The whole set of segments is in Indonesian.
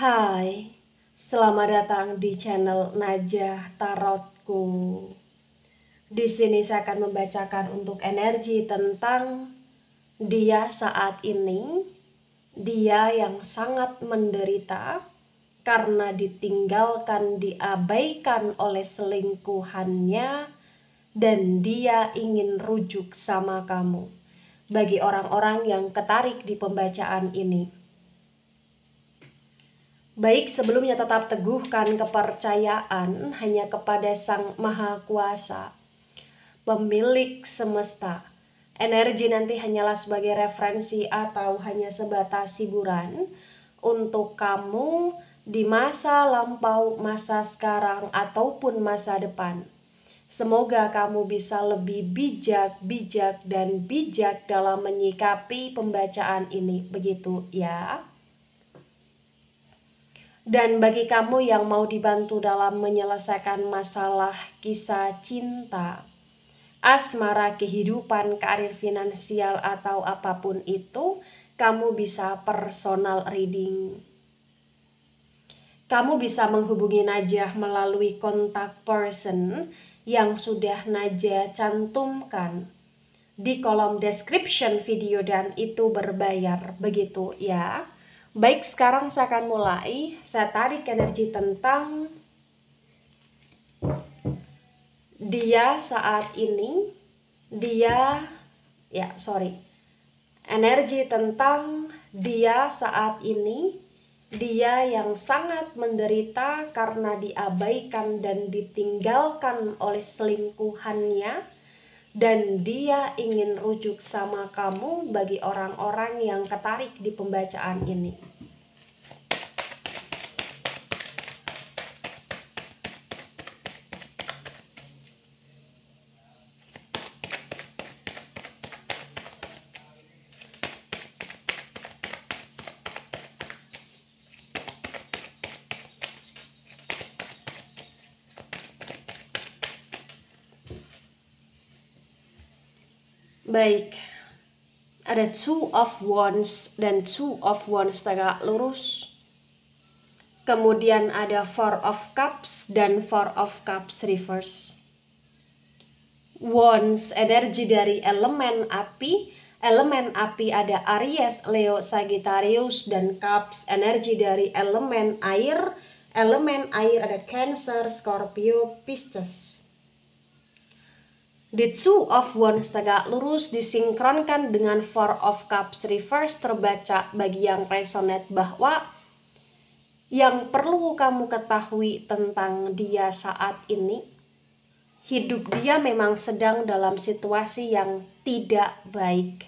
Hai, selamat datang di channel Najah Tarotku. Di sini saya akan membacakan untuk energi tentang dia saat ini, dia yang sangat menderita karena ditinggalkan, diabaikan oleh selingkuhannya, dan dia ingin rujuk sama kamu. Bagi orang-orang yang ketarik di pembacaan ini, baik, sebelumnya tetap teguhkan kepercayaan hanya kepada Sang Maha Kuasa, pemilik semesta. Energi nanti hanyalah sebagai referensi atau hanya sebatas hiburan untuk kamu di masa lampau, masa sekarang, ataupun masa depan. Semoga kamu bisa lebih bijak dalam menyikapi pembacaan ini, begitu ya. Dan bagi kamu yang mau dibantu dalam menyelesaikan masalah kisah cinta, asmara, kehidupan, karir, finansial, atau apapun itu, kamu bisa personal reading. Kamu bisa menghubungi Najah melalui kontak person yang sudah Najah cantumkan di kolom description video, dan itu berbayar, begitu ya. Baik, sekarang saya akan mulai. Saya tarik energi tentang dia saat ini, energi tentang dia saat ini, dia yang sangat menderita karena diabaikan dan ditinggalkan oleh selingkuhannya, dan dia ingin rujuk sama kamu. Bagi orang-orang yang ketarik di pembacaan ini, baik, ada Two of Wands dan Two of Wands tegak lurus. Kemudian ada Four of Cups dan Four of Cups reverse. Wands energi dari elemen api. Elemen api ada Aries, Leo, Sagittarius, dan Cups energi dari elemen air. Elemen air ada Cancer, Scorpio, Pisces. The Two of Wands tegak lurus disinkronkan dengan Four of Cups reverse terbaca bagi yang resonate bahwa yang perlu kamu ketahui tentang dia saat ini, hidup dia memang sedang dalam situasi yang tidak baik.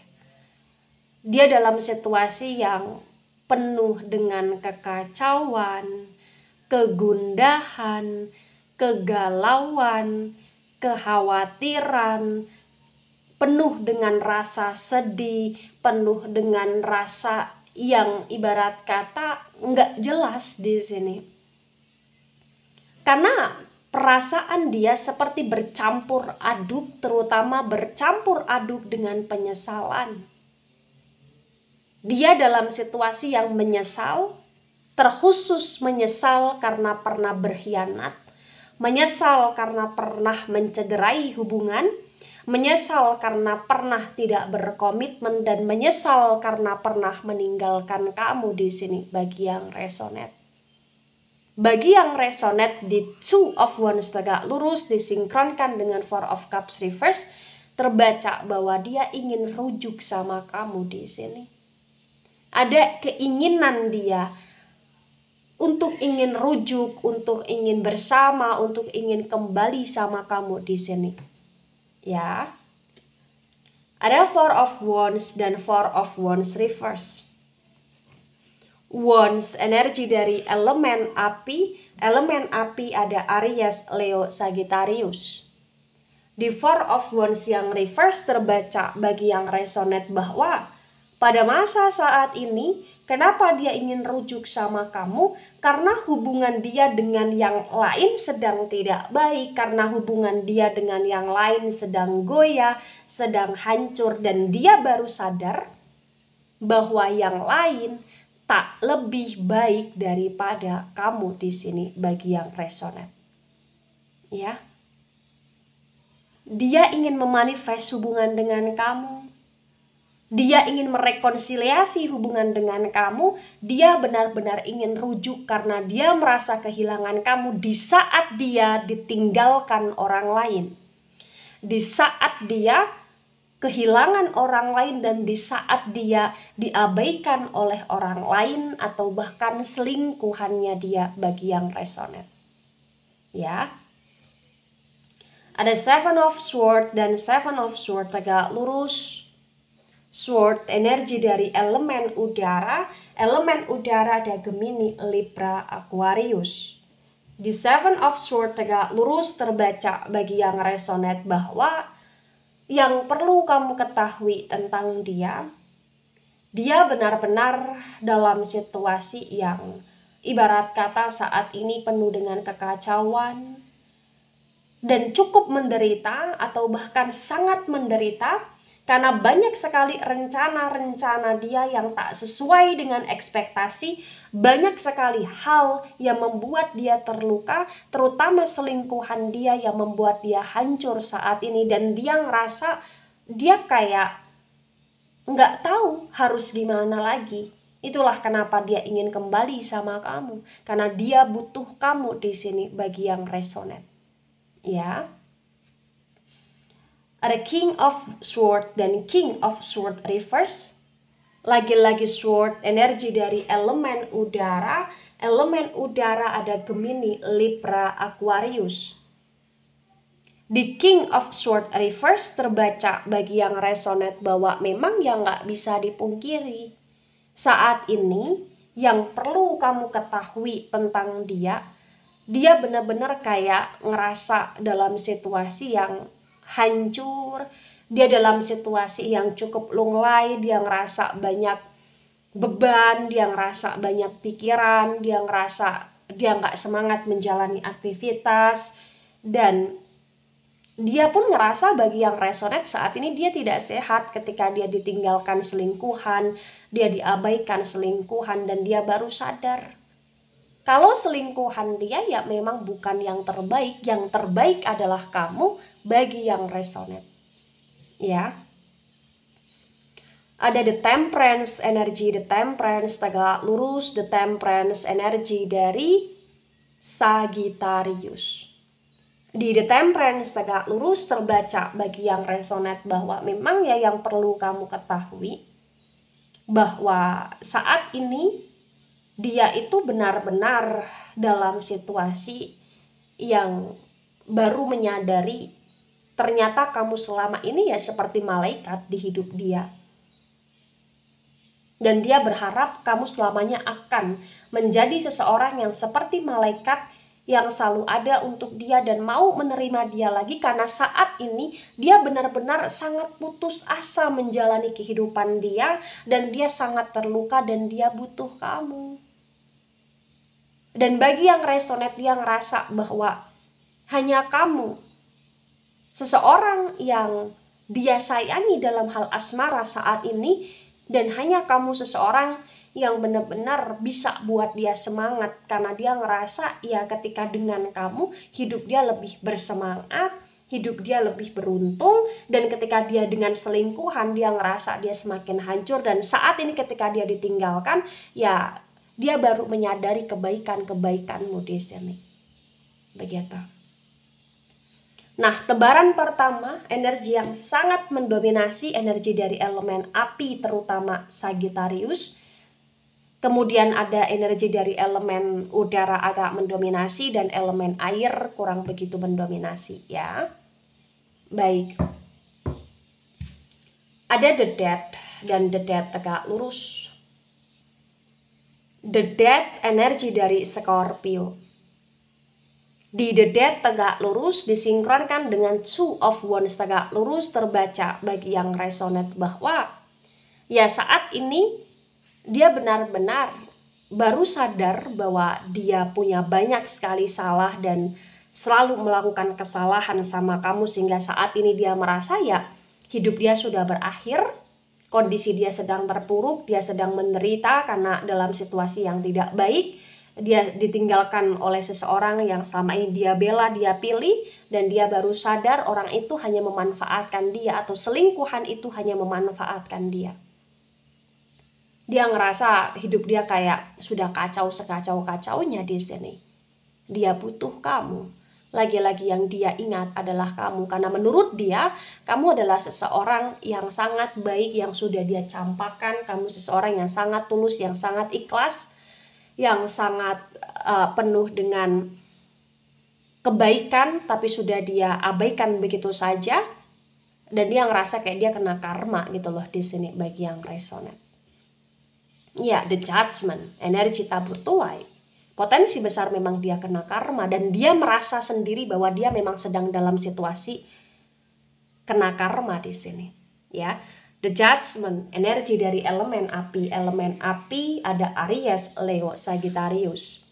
Dia dalam situasi yang penuh dengan kekacauan, kegundahan, kegalauan, kekhawatiran, penuh dengan rasa sedih, penuh dengan rasa yang ibarat kata nggak jelas di sini. Karena perasaan dia seperti bercampur aduk, terutama bercampur aduk dengan penyesalan. Dia dalam situasi yang menyesal, terkhusus menyesal karena pernah berkhianat, menyesal karena pernah mencederai hubungan, menyesal karena pernah tidak berkomitmen, dan menyesal karena pernah meninggalkan kamu di sini. Bagi yang resonate, di Two of Wands tegak lurus disinkronkan dengan Four of Cups reverse terbaca bahwa dia ingin rujuk sama kamu di sini. Ada keinginan dia untuk ingin rujuk, untuk ingin bersama, untuk ingin kembali sama kamu di sini. Ya. Ada Four of Wands dan Four of Wands reverse. Wands energi dari elemen api. Elemen api ada Aries, Leo, Sagittarius. Di Four of Wands yang reverse terbaca bagi yang resonate bahwa pada masa saat ini, kenapa dia ingin rujuk sama kamu? Karena hubungan dia dengan yang lain sedang tidak baik, karena hubungan dia dengan yang lain sedang goyah, sedang hancur, dan dia baru sadar bahwa yang lain tak lebih baik daripada kamu di sini bagi yang resonate. Ya. Dia ingin memanifest hubungan dengan kamu. Dia ingin merekonsiliasi hubungan dengan kamu. Dia benar-benar ingin rujuk karena dia merasa kehilangan kamu di saat dia ditinggalkan orang lain. Di saat dia kehilangan orang lain dan di saat dia diabaikan oleh orang lain atau bahkan selingkuhannya dia bagi yang resonate. Ya. Ada Seven of Swords dan Seven of Swords tegak lurus. Sword energi dari elemen udara ada Gemini, Libra, Aquarius. Di Seven of Swords tegak lurus terbaca bagi yang resonate bahwa yang perlu kamu ketahui tentang dia benar-benar dalam situasi yang ibarat kata saat ini penuh dengan kekacauan dan cukup menderita atau bahkan sangat menderita. Karena banyak sekali rencana-rencana dia yang tak sesuai dengan ekspektasi. Banyak sekali hal yang membuat dia terluka. Terutama selingkuhan dia yang membuat dia hancur saat ini. Dan dia ngerasa dia kayak nggak tahu harus gimana lagi. Itulah kenapa dia ingin kembali sama kamu. Karena dia butuh kamu di sini bagi yang resonate. Ya. Ada King of Sword dan King of Sword reverse. Lagi-lagi Sword energi dari elemen udara. Elemen udara ada Gemini, Libra, Aquarius. Di King of Sword reverse terbaca bagi yang resonate bahwa memang yang gak bisa dipungkiri. Saat ini yang perlu kamu ketahui tentang dia benar-benar kayak ngerasa dalam situasi yang hancur, dia dalam situasi yang cukup lunglai, dia ngerasa banyak beban, dia ngerasa banyak pikiran, dia ngerasa dia nggak semangat menjalani aktivitas, dan dia pun ngerasa bagi yang resonate saat ini dia tidak sehat ketika dia ditinggalkan selingkuhan, dia diabaikan selingkuhan dan dia baru sadar. Kalau selingkuhan dia ya memang bukan yang terbaik adalah kamu bagi yang resonate. Ya. Ada The Temperance energi, The Temperance tegak lurus, The Temperance energi dari Sagittarius. Di The Temperance tegak lurus terbaca bagi yang resonate bahwa memang ya yang perlu kamu ketahui bahwa saat ini dia itu benar-benar dalam situasi yang baru menyadari ternyata kamu selama ini ya seperti malaikat di hidup dia. Dan dia berharap kamu selamanya akan menjadi seseorang yang seperti malaikat yang selalu ada untuk dia dan mau menerima dia lagi, karena saat ini dia benar-benar sangat putus asa menjalani kehidupan dia dan dia sangat terluka dan dia butuh kamu. Dan bagi yang resonate, dia ngerasa bahwa hanya kamu, seseorang yang dia sayangi dalam hal asmara saat ini, dan hanya kamu seseorang yang benar-benar bisa buat dia semangat, karena dia ngerasa ya ketika dengan kamu hidup dia lebih bersemangat, hidup dia lebih beruntung, dan ketika dia dengan selingkuhan dia ngerasa dia semakin hancur, dan saat ini ketika dia ditinggalkan ya dia baru menyadari kebaikan-kebaikanmu di sini. Begitu. Nah, tebaran pertama, energi yang sangat mendominasi, energi dari elemen api terutama Sagittarius. Kemudian ada energi dari elemen udara agak mendominasi dan elemen air kurang begitu mendominasi ya. Baik. Ada The Death dan The Death tegak lurus. The Death energi dari Scorpio. Di The Death tegak lurus disinkronkan dengan Two of Wands tegak lurus terbaca bagi yang resonate bahwa ya saat ini dia benar-benar baru sadar bahwa dia punya banyak sekali salah dan selalu melakukan kesalahan sama kamu, sehingga saat ini dia merasa ya hidup dia sudah berakhir, kondisi dia sedang terpuruk, dia sedang menderita karena dalam situasi yang tidak baik, dia ditinggalkan oleh seseorang yang selama ini dia bela, dia pilih, dan dia baru sadar orang itu hanya memanfaatkan dia atau selingkuhan itu hanya memanfaatkan dia. Dia ngerasa hidup dia kayak sudah kacau sekacau-kacaunya di sini. Dia butuh kamu. Lagi-lagi yang dia ingat adalah kamu. Karena menurut dia, kamu adalah seseorang yang sangat baik, yang sudah dia campakkan. Kamu seseorang yang sangat tulus, yang sangat ikhlas, yang sangat penuh dengan kebaikan, tapi sudah dia abaikan begitu saja. Dan dia ngerasa kayak dia kena karma gitu loh di sini bagi yang resonate. Ya, the judgment, energi tabur tuai. Potensi besar memang dia kena karma dan dia merasa sendiri bahwa dia memang sedang dalam situasi kena karma di sini. Ya, the judgment, energi dari elemen api. Elemen api ada Aries, Leo, Sagittarius.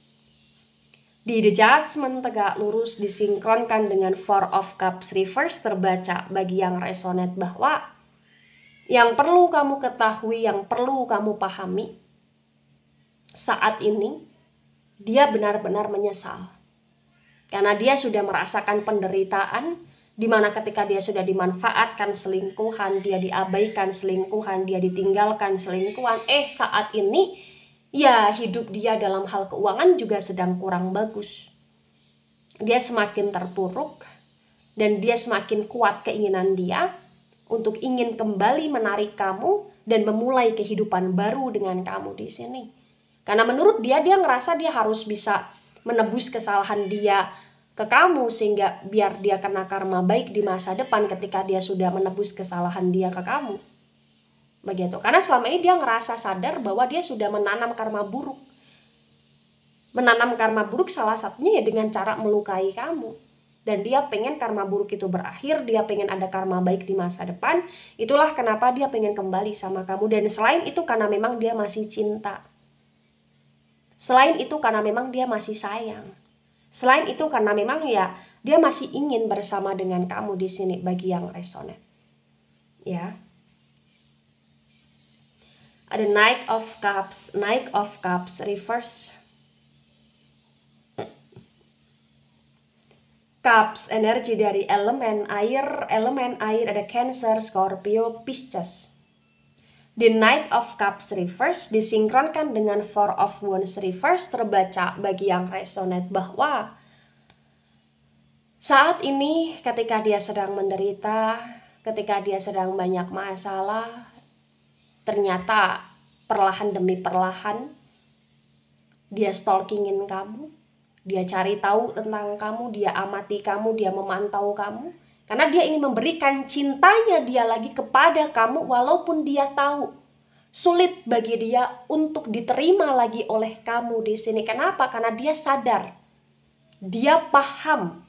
Di the judgment tegak lurus disinkronkan dengan Four of Cups reverse terbaca bagi yang resonate bahwa yang perlu kamu ketahui, yang perlu kamu pahami, saat ini dia benar-benar menyesal. Karena dia sudah merasakan penderitaan, di mana ketika dia sudah dimanfaatkan selingkuhan, dia diabaikan selingkuhan, dia ditinggalkan selingkuhan. Saat ini, ya hidup dia dalam hal keuangan juga sedang kurang bagus. Dia semakin terpuruk, dan dia semakin kuat keinginan dia untuk ingin kembali menarik kamu dan memulai kehidupan baru dengan kamu di sini. Karena menurut dia ngerasa dia harus bisa menebus kesalahan dia ke kamu sehingga biar dia kena karma baik di masa depan ketika dia sudah menebus kesalahan dia ke kamu. Begitu. Karena selama ini dia ngerasa sadar bahwa dia sudah menanam karma buruk. Menanam karma buruk salah satunya ya dengan cara melukai kamu. Dan dia pengen karma buruk itu berakhir, dia pengen ada karma baik di masa depan. Itulah kenapa dia pengen kembali sama kamu. Dan selain itu karena memang dia masih cinta. Selain itu karena memang dia masih sayang. Selain itu karena memang ya dia masih ingin bersama dengan kamu di sini bagi yang resonate. Ya. Ada Knight of Cups reverse. Cups, energi dari elemen air ada Cancer, Scorpio, Pisces. The Knight of Cups reverse disinkronkan dengan Four of Wands reverse terbaca bagi yang resonate bahwa saat ini ketika dia sedang menderita, ketika dia sedang banyak masalah, ternyata perlahan demi perlahan dia stalkingin kamu. Dia cari tahu tentang kamu, dia amati kamu, dia memantau kamu. Karena dia ingin memberikan cintanya dia lagi kepada kamu walaupun dia tahu sulit bagi dia untuk diterima lagi oleh kamu di sini. Kenapa? Karena dia sadar. Dia paham.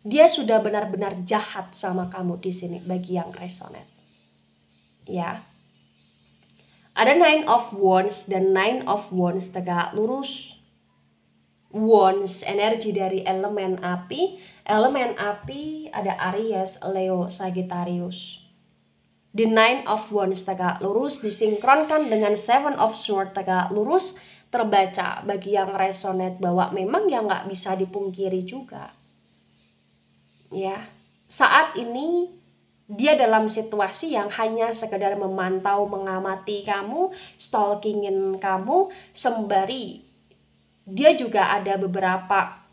Dia sudah benar-benar jahat sama kamu di sini bagi yang resonate. Ya. Ada Nine of Wands dan Nine of Wands tegak lurus. Wands, energi dari elemen api. Elemen api ada Aries, Leo, Sagittarius. The Nine of Wands tegak lurus disinkronkan dengan Seven of Swords tegak lurus terbaca bagi yang resonate bahwa memang ya nggak bisa dipungkiri juga. Ya, saat ini dia dalam situasi yang hanya sekedar memantau, mengamati kamu, stalkingin kamu, sembari dia juga ada beberapa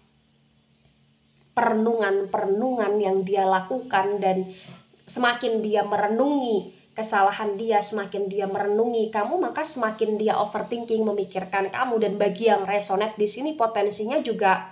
perenungan yang dia lakukan. Dan semakin dia merenungi kesalahan dia, semakin dia merenungi kamu, maka semakin dia overthinking, memikirkan kamu. Dan bagi yang resonate di sini potensinya juga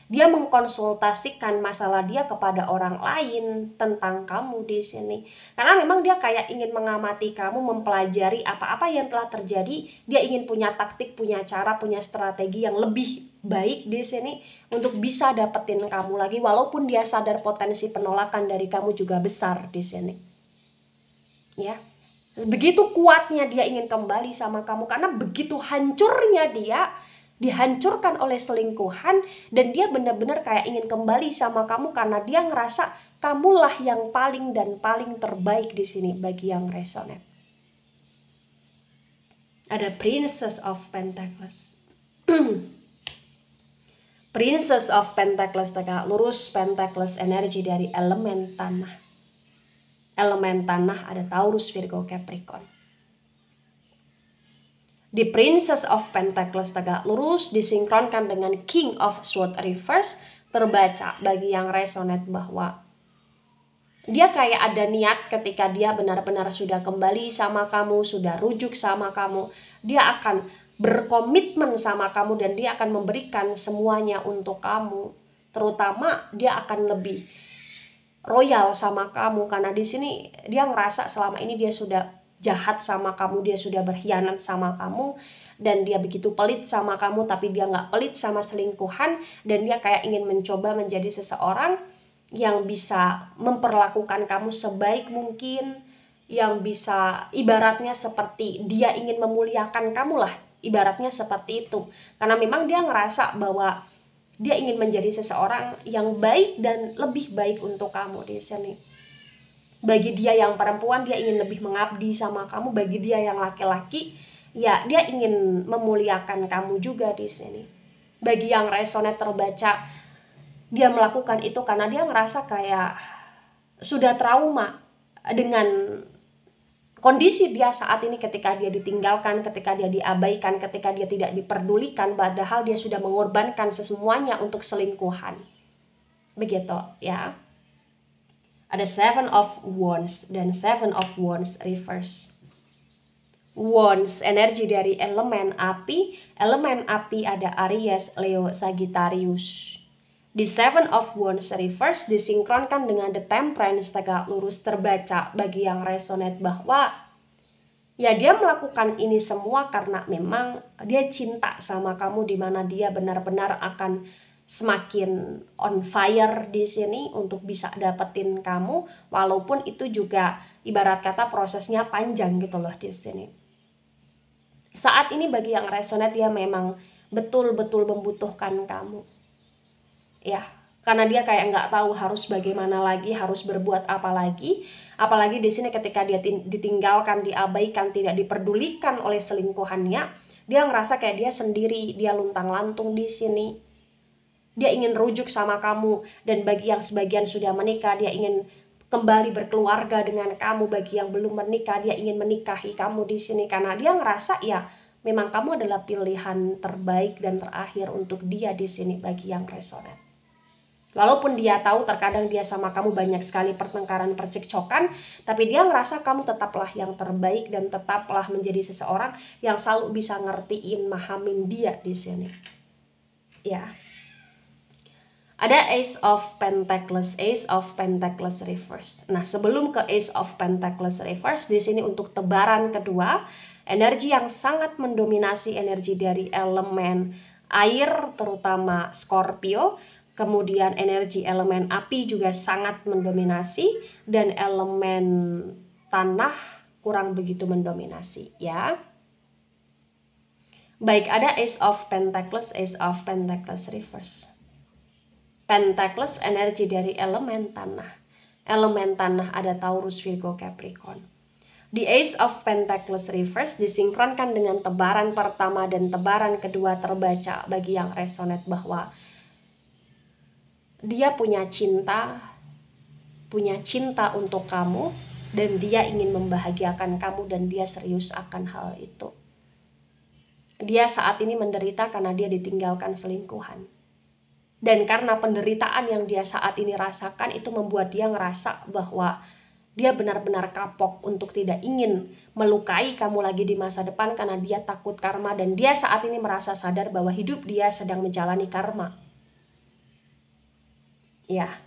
dia mengkonsultasikan masalah dia kepada orang lain tentang kamu di sini. Karena memang dia kayak ingin mengamati kamu, mempelajari apa-apa yang telah terjadi. Dia ingin punya taktik, punya cara, punya strategi yang lebih baik di sini untuk bisa dapetin kamu lagi. Walaupun dia sadar potensi penolakan dari kamu juga besar di sini. Ya. Begitu kuatnya dia ingin kembali sama kamu karena begitu hancurnya dia dihancurkan oleh selingkuhan, dan dia benar-benar kayak ingin kembali sama kamu karena dia ngerasa kamulah yang paling dan paling terbaik di sini bagi yang resonate. Ada Princess of Pentacles. Princess of Pentacles tegak lurus, Pentacles energi dari elemen tanah. Elemen tanah ada Taurus, Virgo, Capricorn. Di Princess of Pentacles tegak lurus disinkronkan dengan King of Swords reverse, terbaca bagi yang resonate bahwa dia kayak ada niat ketika dia benar-benar sudah kembali sama kamu, sudah rujuk sama kamu, dia akan berkomitmen sama kamu dan dia akan memberikan semuanya untuk kamu. Terutama dia akan lebih royal sama kamu karena di sini dia ngerasa selama ini dia sudah jahat sama kamu, dia sudah berkhianat sama kamu, dan dia begitu pelit sama kamu, tapi dia nggak pelit sama selingkuhan, dan dia kayak ingin mencoba menjadi seseorang yang bisa memperlakukan kamu sebaik mungkin, yang bisa ibaratnya seperti dia ingin memuliakan kamu lah, ibaratnya seperti itu. Karena memang dia ngerasa bahwa dia ingin menjadi seseorang yang baik dan lebih baik untuk kamu di sini. Bagi dia yang perempuan, dia ingin lebih mengabdi sama kamu. Bagi dia yang laki-laki, ya dia ingin memuliakan kamu juga di sini. Bagi yang resonate terbaca, dia melakukan itu karena dia ngerasa kayak sudah trauma dengan kondisi dia saat ini ketika dia ditinggalkan, ketika dia diabaikan, ketika dia tidak diperdulikan, padahal dia sudah mengorbankan semuanya untuk selingkuhan. Begitu ya. Ada Seven of Wands dan Seven of Wands reverse. Wands energi dari elemen api. Elemen api ada Aries, Leo, Sagittarius. Di Seven of Wands reverse disinkronkan dengan The Temperance tegak lurus, terbaca bagi yang resonate bahwa ya dia melakukan ini semua karena memang dia cinta sama kamu, dimana dia benar-benar akan semakin on fire di sini untuk bisa dapetin kamu, walaupun itu juga ibarat kata prosesnya panjang gitu loh di sini. Saat ini bagi yang resonate dia memang betul-betul membutuhkan kamu. Ya, karena dia kayak nggak tahu harus bagaimana lagi, harus berbuat apa lagi. Apalagi di sini ketika dia ditinggalkan, diabaikan, tidak diperdulikan oleh selingkuhannya, dia ngerasa kayak dia sendiri, dia luntang-lantung di sini. Dia ingin rujuk sama kamu, dan bagi yang sebagian sudah menikah, dia ingin kembali berkeluarga dengan kamu. Bagi yang belum menikah, dia ingin menikahi kamu di sini karena dia ngerasa ya memang kamu adalah pilihan terbaik dan terakhir untuk dia di sini bagi yang resonate. Walaupun dia tahu terkadang dia sama kamu banyak sekali pertengkaran, percekcokan, tapi dia ngerasa kamu tetaplah yang terbaik dan tetaplah menjadi seseorang yang selalu bisa ngertiin, mahamin dia di sini. Ya. Ada Ace of Pentacles, Ace of Pentacles reverse. Nah, sebelum ke Ace of Pentacles reverse, di sini untuk tebaran kedua, energi yang sangat mendominasi energi dari elemen air, terutama Scorpio. Kemudian energi elemen api juga sangat mendominasi, dan elemen tanah kurang begitu mendominasi ya. Baik, ada Ace of Pentacles, Ace of Pentacles reverse. Pentacles energi dari elemen tanah. Elemen tanah ada Taurus, Virgo, Capricorn. Di Ace of Pentacles reverse disinkronkan dengan tebaran pertama dan tebaran kedua, terbaca bagi yang resonate bahwa dia punya cinta untuk kamu, dan dia ingin membahagiakan kamu, dan dia serius akan hal itu. Dia saat ini menderita karena dia ditinggalkan selingkuhan. Dan karena penderitaan yang dia saat ini rasakan itu membuat dia ngerasa bahwa dia benar-benar kapok untuk tidak ingin melukai kamu lagi di masa depan karena dia takut karma, dan dia saat ini merasa sadar bahwa hidup dia sedang menjalani karma. Ya,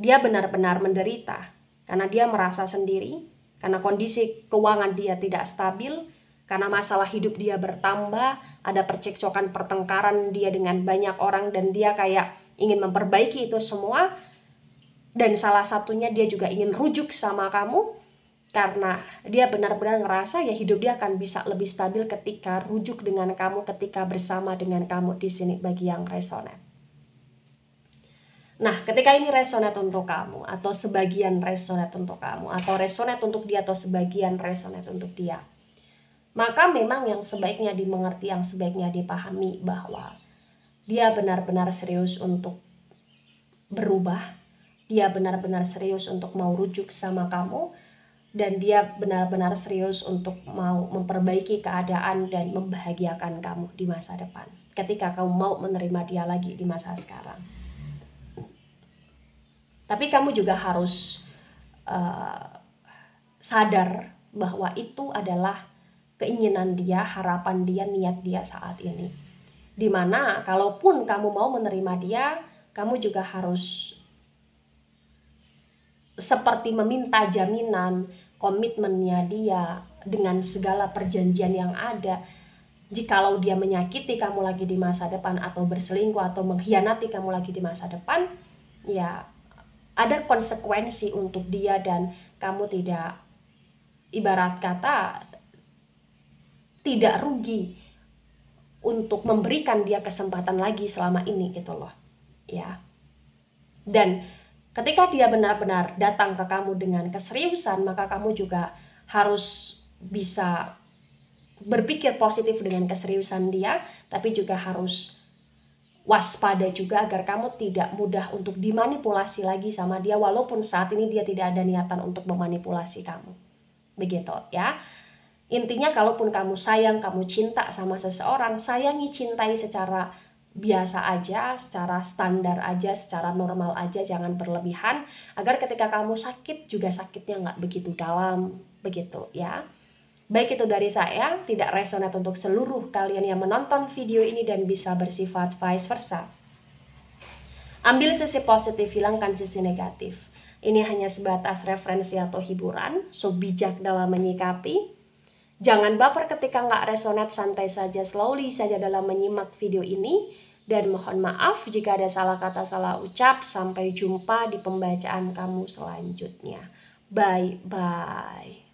dia benar-benar menderita karena dia merasa sendiri, karena kondisi keuangan dia tidak stabil, karena masalah hidup dia bertambah, ada percekcokan, pertengkaran dia dengan banyak orang, dan dia kayak ingin memperbaiki itu semua. Dan salah satunya dia juga ingin rujuk sama kamu karena dia benar-benar ngerasa ya hidup dia akan bisa lebih stabil ketika rujuk dengan kamu, ketika bersama dengan kamu di sini bagi yang resonate. Nah, ketika ini resonate untuk kamu, atau sebagian resonate untuk kamu, atau resonate untuk dia, atau sebagian resonate untuk dia, maka memang yang sebaiknya dimengerti, yang sebaiknya dipahami bahwa dia benar-benar serius untuk berubah, dia benar-benar serius untuk mau rujuk sama kamu, dan dia benar-benar serius untuk mau memperbaiki keadaan dan membahagiakan kamu di masa depan ketika kamu mau menerima dia lagi di masa sekarang. Tapi kamu juga harus sadar bahwa itu adalah keinginan dia, harapan dia, niat dia saat ini. Dimana kalaupun kamu mau menerima dia, kamu juga harus seperti meminta jaminan komitmennya dia dengan segala perjanjian yang ada. Jikalau dia menyakiti kamu lagi di masa depan atau berselingkuh atau mengkhianati kamu lagi di masa depan, ya ada konsekuensi untuk dia dan kamu tidak, ibarat kata, tidak rugi untuk memberikan dia kesempatan lagi selama ini gitu loh ya. Dan ketika dia benar-benar datang ke kamu dengan keseriusan, maka kamu juga harus bisa berpikir positif dengan keseriusan dia, tapi juga harus waspada juga agar kamu tidak mudah untuk dimanipulasi lagi sama dia, walaupun saat ini dia tidak ada niatan untuk memanipulasi kamu. Begitu ya. Intinya kalaupun kamu sayang, kamu cinta sama seseorang, sayangi, cintai secara biasa aja, secara standar aja, secara normal aja, jangan berlebihan, agar ketika kamu sakit juga sakitnya nggak begitu dalam, begitu ya. Baik, itu dari saya, tidak resonate untuk seluruh kalian yang menonton video ini dan bisa bersifat vice versa. Ambil sisi positif, hilangkan sisi negatif. Ini hanya sebatas referensi atau hiburan, so bijak dalam menyikapi. Jangan baper ketika nggak resonate, santai saja, slowly saja dalam menyimak video ini. Dan mohon maaf jika ada salah kata, salah ucap. Sampai jumpa di pembacaan kamu selanjutnya. Bye-bye.